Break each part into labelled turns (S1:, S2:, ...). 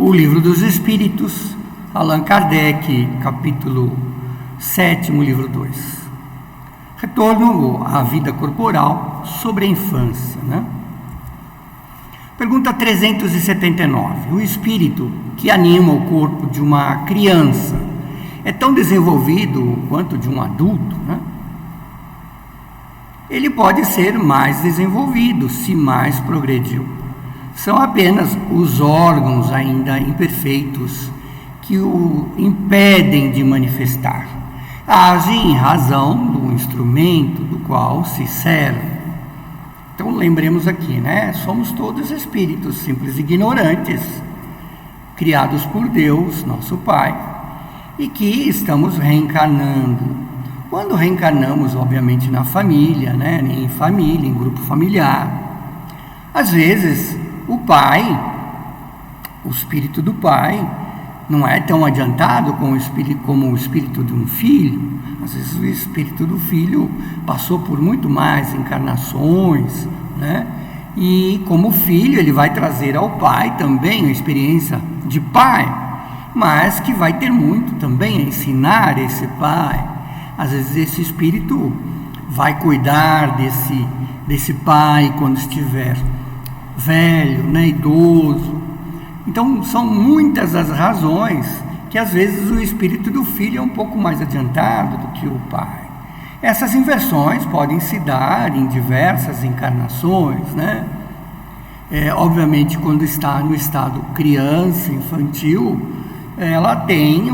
S1: O Livro dos Espíritos, Allan Kardec, capítulo 7, livro 2. Retorno à vida corporal sobre a infância, né? Pergunta 379. O espírito que anima o corpo de uma criança é tão desenvolvido quanto de um adulto, né? Ele pode ser mais desenvolvido se mais progrediu. São apenas os órgãos ainda imperfeitos que o impedem de manifestar. Age em razão do instrumento do qual se serve. Então lembremos aqui, né? Somos todos espíritos simples e ignorantes, criados por Deus, nosso Pai, e que estamos reencarnando. Quando reencarnamos, obviamente, na família, né? Em família, em grupo familiar, às vezes o pai, o espírito do pai, não é tão adiantado como o espírito de um filho. Às vezes o espírito do filho passou por muito mais encarnações, né? E como filho ele vai trazer ao pai também a experiência de pai, mas que vai ter muito também a ensinar esse pai. Às vezes esse espírito vai cuidar desse pai quando estiver velho, né, idoso. Então são muitas as razões que às vezes o espírito do filho é um pouco mais adiantado do que o pai. Essas inversões podem se dar em diversas encarnações, né? Obviamente, quando está no estado criança, infantil, ela tem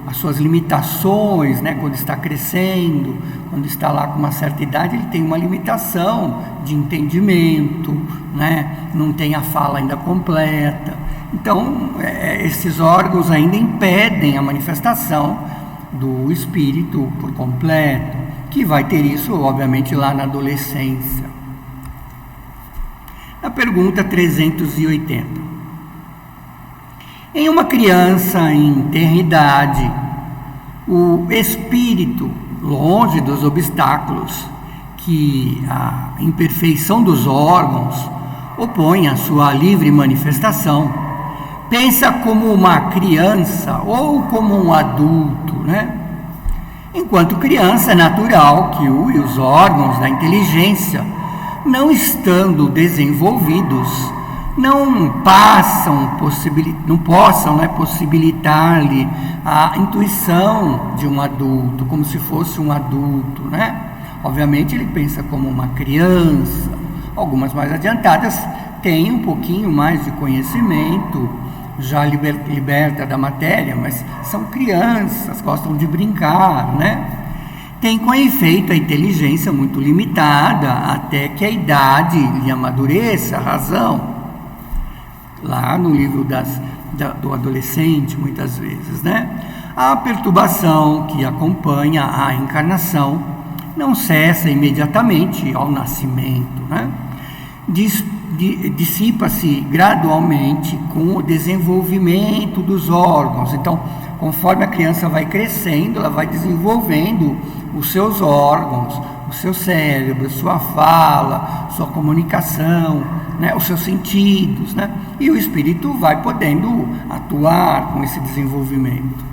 S1: as suas limitações, né? Quando está crescendo, quando está lá com uma certa idade, ele tem uma limitação de entendimento, né? Não tem a fala ainda completa. Então, esses órgãos ainda impedem a manifestação do espírito por completo, que vai ter isso, obviamente, lá na adolescência. Na pergunta 380. Em uma criança em tenra idade, o espírito, longe dos obstáculos que a imperfeição dos órgãos opõe à sua livre manifestação, pensa como uma criança ou como um adulto, né? Enquanto criança, é natural que os órgãos da inteligência, não estando desenvolvidos, não possam possibilitar-lhe a intuição de um adulto, como se fosse um adulto, né? Obviamente ele pensa como uma criança. Algumas mais adiantadas têm um pouquinho mais de conhecimento, já liberta da matéria, mas são crianças, gostam de brincar, né? Tem com efeito a inteligência muito limitada até que a idade lhe amadureça a razão. Lá no livro do adolescente, muitas vezes, né? A perturbação que acompanha a encarnação não cessa imediatamente ao nascimento, né? Dissipa-se gradualmente com o desenvolvimento dos órgãos. Então, conforme a criança vai crescendo, ela vai desenvolvendo os seus órgãos, o seu cérebro, sua fala, sua comunicação, né, os seus sentidos, né? E o espírito vai podendo atuar com esse desenvolvimento.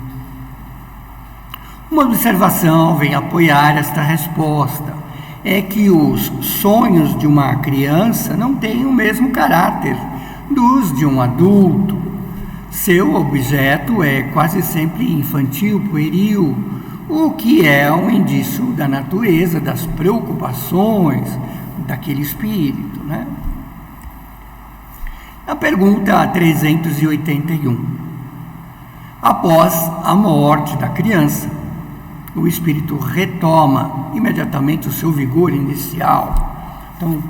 S1: Uma observação vem apoiar esta resposta. É que os sonhos de uma criança não têm o mesmo caráter dos de um adulto. Seu objeto é quase sempre infantil, pueril, o que é um indício da natureza, das preocupações daquele espírito, né? A pergunta 381. Após a morte da criança, o espírito retoma imediatamente o seu vigor inicial. Então,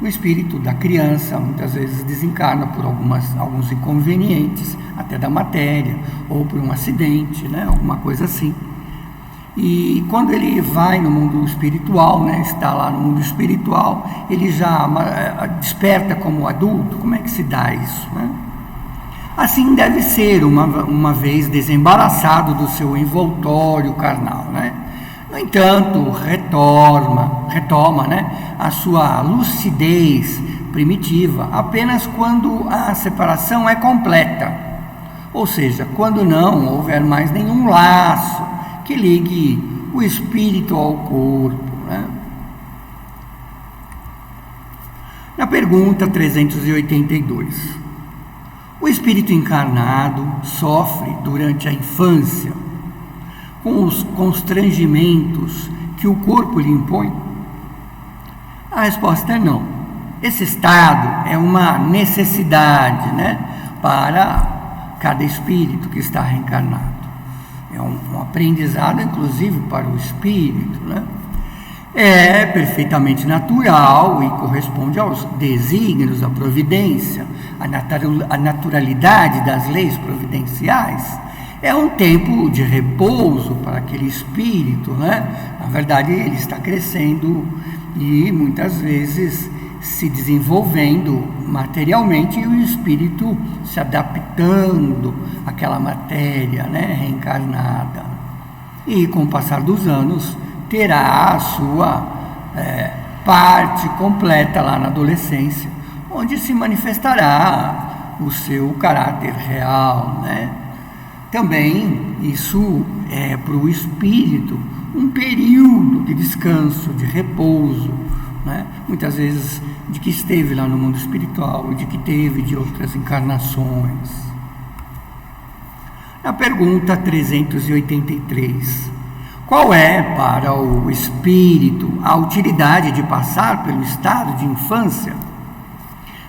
S1: o espírito da criança muitas vezes desencarna por alguns inconvenientes, até da matéria, ou por um acidente, né? Alguma coisa assim. E quando ele vai no mundo espiritual, né? Está lá no mundo espiritual, ele já desperta como adulto. Como é que se dá isso, né? Assim deve ser, uma vez desembaraçado do seu envoltório carnal, né? No entanto, retoma, né, a sua lucidez primitiva apenas quando a separação é completa, ou seja, quando não houver mais nenhum laço que ligue o espírito ao corpo, né? Na pergunta 382, o espírito encarnado sofre durante a infância com os constrangimentos que o corpo lhe impõe? A resposta é não. Esse estado é uma necessidade, né, para cada espírito que está reencarnado. É um aprendizado, inclusive, para o espírito, né? É perfeitamente natural e corresponde aos desígnios da providência, a naturalidade das leis providenciais. É um tempo de repouso para aquele espírito, né? Na verdade, ele está crescendo e muitas vezes se desenvolvendo materialmente e o espírito se adaptando àquela matéria, né, reencarnada. E com o passar dos anos terá a sua parte completa lá na adolescência, onde se manifestará o seu caráter real, né? Também isso é para o espírito um período de descanso, de repouso, né? Muitas vezes de que esteve lá no mundo espiritual e de que teve de outras encarnações. Na pergunta 383, qual é para o espírito a utilidade de passar pelo estado de infância?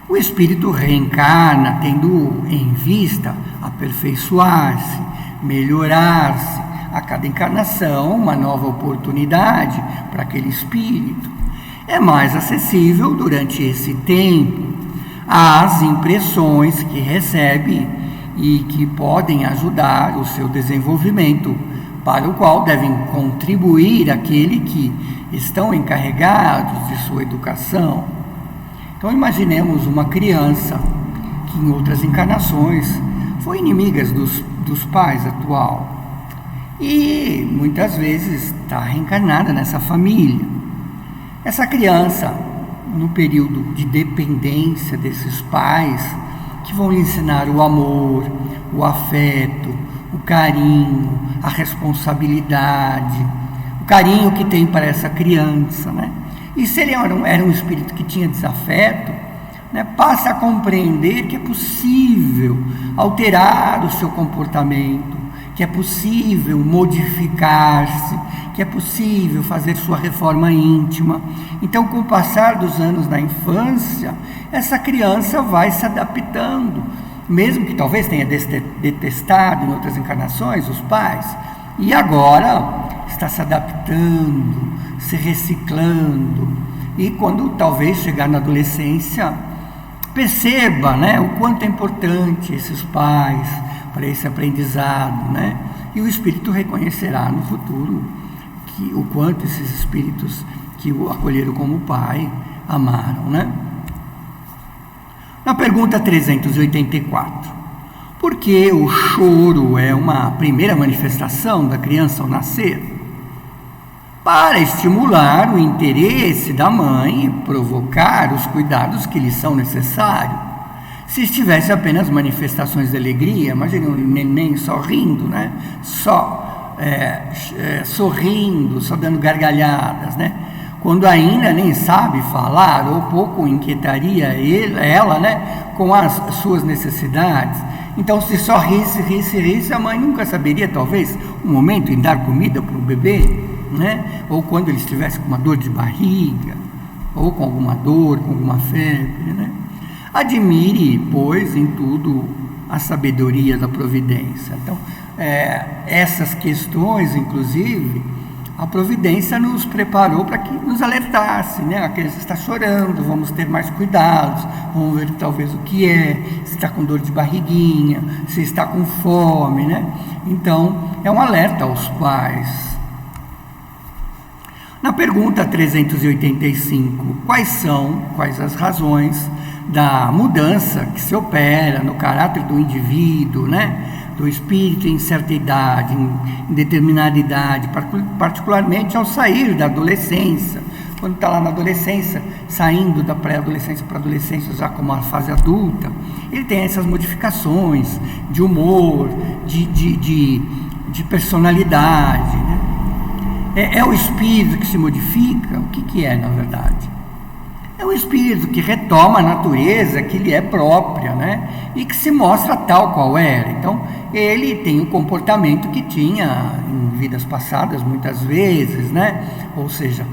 S1: O espírito reencarna tendo em vista aperfeiçoar-se, melhorar-se, a cada encarnação uma nova oportunidade para aquele espírito. É mais acessível durante esse tempo às impressões que recebe e que podem ajudar o seu desenvolvimento, para o qual devem contribuir aqueles que estão encarregados de sua educação. Então imaginemos uma criança que em outras encarnações foi inimiga dos pais atual e muitas vezes está reencarnada nessa família. Essa criança, no período de dependência desses pais, que vão lhe ensinar o amor, o afeto, o carinho, a responsabilidade, o carinho que tem para essa criança, né? E se ele era um espírito que tinha desafeto, né, passa a compreender que é possível alterar o seu comportamento, que é possível modificar-se, que é possível fazer sua reforma íntima. Então, com o passar dos anos da infância, essa criança vai se adaptando, mesmo que talvez tenha detestado em outras encarnações os pais, e agora está se adaptando, se reciclando, e quando talvez chegar na adolescência, perceba, né, o quanto é importante esses pais para esse aprendizado, né? E o espírito reconhecerá no futuro o quanto esses espíritos que o acolheram como pai amaram, né? Na pergunta 384, por que o choro é uma primeira manifestação da criança ao nascer? Para estimular o interesse da mãe e provocar os cuidados que lhe são necessários. Se estivesse apenas manifestações de alegria, imagine um neném só rindo, né? Só sorrindo, só dando gargalhadas, né? Quando ainda nem sabe falar ou pouco inquietaria ela, né? Com as suas necessidades. Então, se só risse, a mãe nunca saberia, talvez, um momento em dar comida para o bebê, né? Ou quando ele estivesse com uma dor de barriga, ou com alguma dor, com alguma febre, né? Admire, pois, em tudo a sabedoria da providência. Então, essas questões, inclusive, a providência nos preparou para que nos alertasse, né? A criança está chorando, vamos ter mais cuidados, vamos ver talvez o que é, se está com dor de barriguinha, se está com fome, né? Então, é um alerta aos pais. Na pergunta 385, quais as razões da mudança que se opera no caráter do indivíduo, né? Do espírito em certa idade, em determinada idade, particularmente ao sair da adolescência, quando está lá na adolescência, saindo da pré-adolescência para a adolescência, já como a fase adulta, ele tem essas modificações de humor, de personalidade, né? É o espírito que se modifica? O que é, na verdade? É o espírito que retoma a natureza que lhe é própria, né? E que se mostra tal qual era. Então, ele tem o comportamento que tinha em vidas passadas, muitas vezes, né? Ou seja,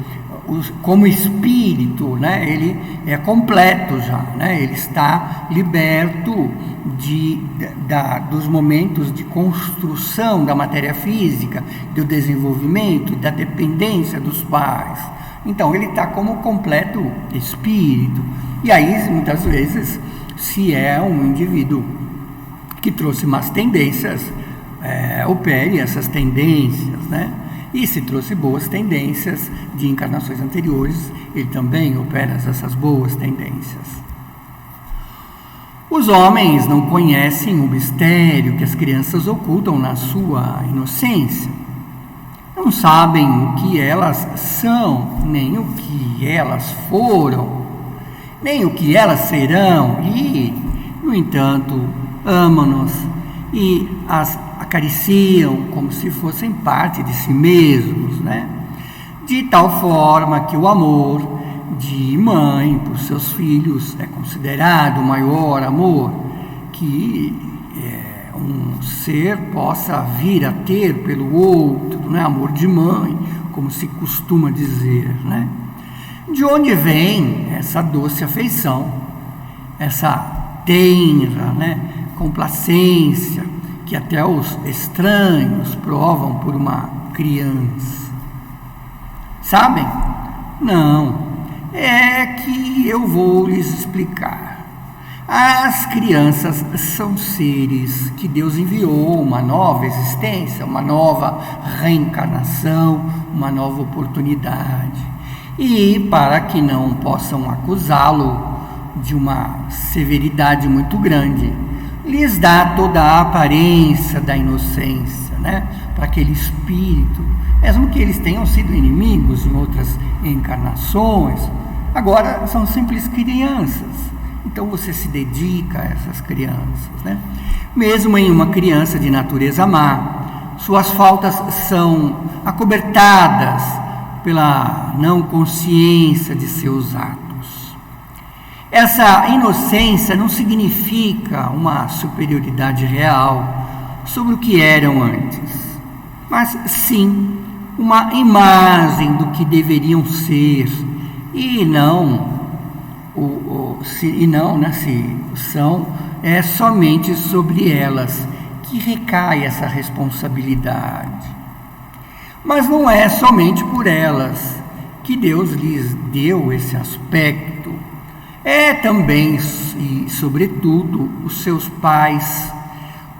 S1: como espírito, né? Ele é completo já, né? Ele está liberto dos momentos de construção da matéria física, do desenvolvimento, da dependência dos pais. Então, ele está como completo espírito. E aí, muitas vezes, se é um indivíduo que trouxe más tendências, opere essas tendências, né? E se trouxe boas tendências de encarnações anteriores, ele também opera essas boas tendências. Os homens não conhecem o mistério que as crianças ocultam na sua inocência. Não sabem o que elas são, nem o que elas foram, nem o que elas serão, e, no entanto, amam-nos e as acariciam como se fossem parte de si mesmos, né? De tal forma que o amor de mãe por seus filhos é considerado o maior amor que um ser possa vir a ter pelo outro, né? Amor de mãe, como se costuma dizer, né? De onde vem essa doce afeição, essa tenra, né, complacência que até os estranhos provam por uma criança? Sabem? Não. É que eu vou lhes explicar. As crianças são seres que Deus enviou uma nova existência, uma nova reencarnação, uma nova oportunidade. E para que não possam acusá-lo de uma severidade muito grande, lhes dá toda a aparência da inocência, né? Para aquele espírito, mesmo que eles tenham sido inimigos em outras encarnações, agora são simples crianças. Então você se dedica a essas crianças, né? Mesmo em uma criança de natureza má, suas faltas são acobertadas pela não consciência de seus atos. Essa inocência não significa uma superioridade real sobre o que eram antes, mas sim uma imagem do que deveriam ser, e não se são, é somente sobre elas que recai essa responsabilidade. Mas não é somente por elas que Deus lhes deu esse aspecto. É também e sobretudo os seus pais,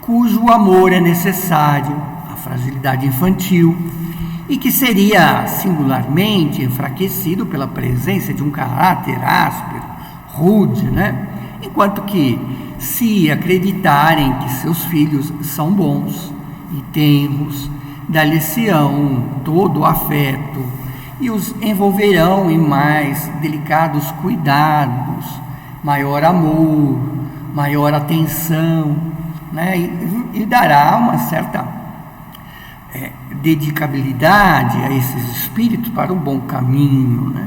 S1: cujo amor é necessário, a fragilidade infantil, e que seria singularmente enfraquecido pela presença de um caráter áspero, rude, né? Enquanto que, se acreditarem que seus filhos são bons e tenros, dar-lhe-ão todo o afeto e os envolverão em mais delicados cuidados, maior amor, maior atenção, né? E dará uma certa dedicabilidade a esses espíritos para um bom caminho, né?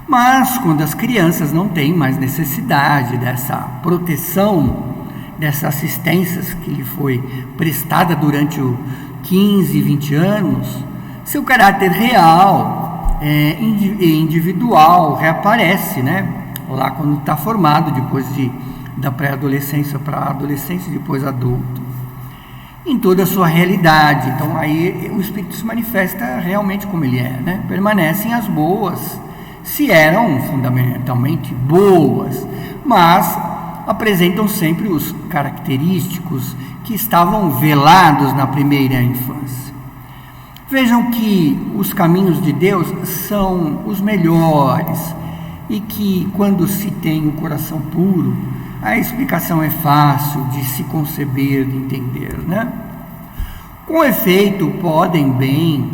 S1: Mas quando as crianças não têm mais necessidade dessa proteção, dessa assistência que lhe foi prestada durante os 15, 20 anos, seu caráter real, individual, reaparece, né? Lá quando está formado, depois da pré-adolescência para a adolescência, depois adulto, em toda a sua realidade. Então aí o espírito se manifesta realmente como ele é, né? Permanecem as boas, se eram fundamentalmente boas, mas apresentam sempre os característicos que estavam velados na primeira infância. Vejam que os caminhos de Deus são os melhores e que, quando se tem o coração puro, a explicação é fácil de se conceber, de entender, né? Com efeito, podem bem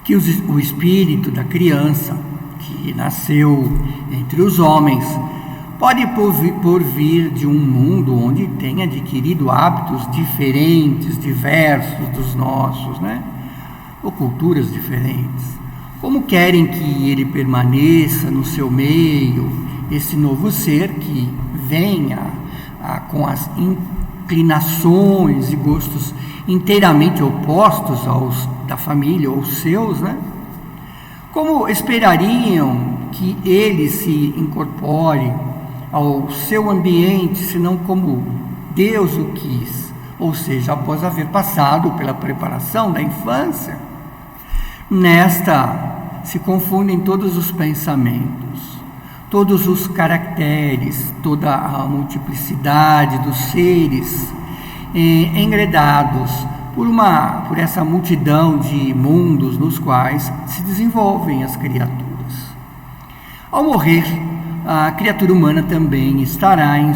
S1: que o espírito da criança, que nasceu entre os homens, pode por vir de um mundo onde tem adquirido hábitos diferentes, diversos dos nossos, né? Ou culturas diferentes. Como querem que ele permaneça no seu meio, esse novo ser que venha com as inclinações e gostos inteiramente opostos aos da família ou seus, né? Como esperariam que ele se incorpore ao seu ambiente, senão como Deus o quis, ou seja, após haver passado pela preparação da infância? Nesta se confundem todos os pensamentos, todos os caracteres, toda a multiplicidade dos seres enredados por essa multidão de mundos nos quais se desenvolvem as criaturas. Ao morrer, a criatura humana também estará em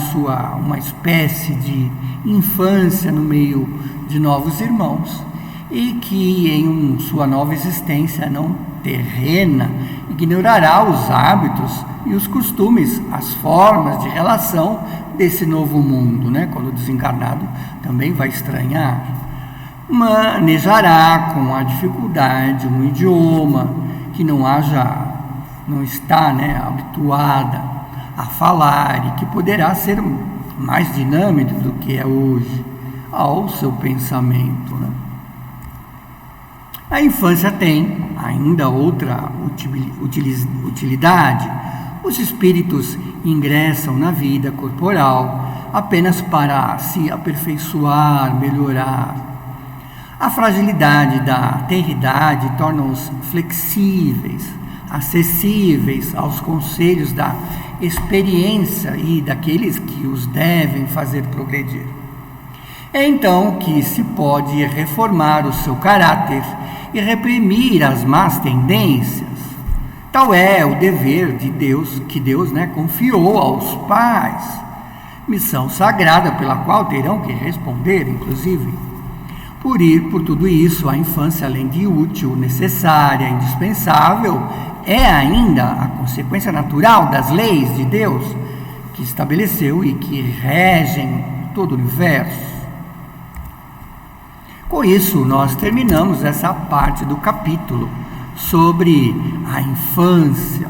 S1: uma espécie de infância no meio de novos irmãos, e que em sua nova existência não terrena ignorará os hábitos e os costumes, as formas de relação desse novo mundo, né? Quando desencarnado também vai estranhar. Manejará com a dificuldade um idioma que não está, né, habituada a falar e que poderá ser mais dinâmico do que é hoje ao seu pensamento, né? A infância tem ainda outra utilidade. Os espíritos ingressam na vida corporal apenas para se aperfeiçoar, melhorar. A fragilidade da tenridade torna-os flexíveis, acessíveis aos conselhos da experiência e daqueles que os devem fazer progredir. É então que se pode reformar o seu caráter e reprimir as más tendências. Tal é o dever de Deus, que Deus, né, confiou aos pais, missão sagrada pela qual terão que responder, inclusive. Por tudo isso, a infância, além de útil, necessária, indispensável, é ainda a consequência natural das leis de Deus que estabeleceu e que regem todo o universo. Com isso, nós terminamos essa parte do capítulo sobre a infância.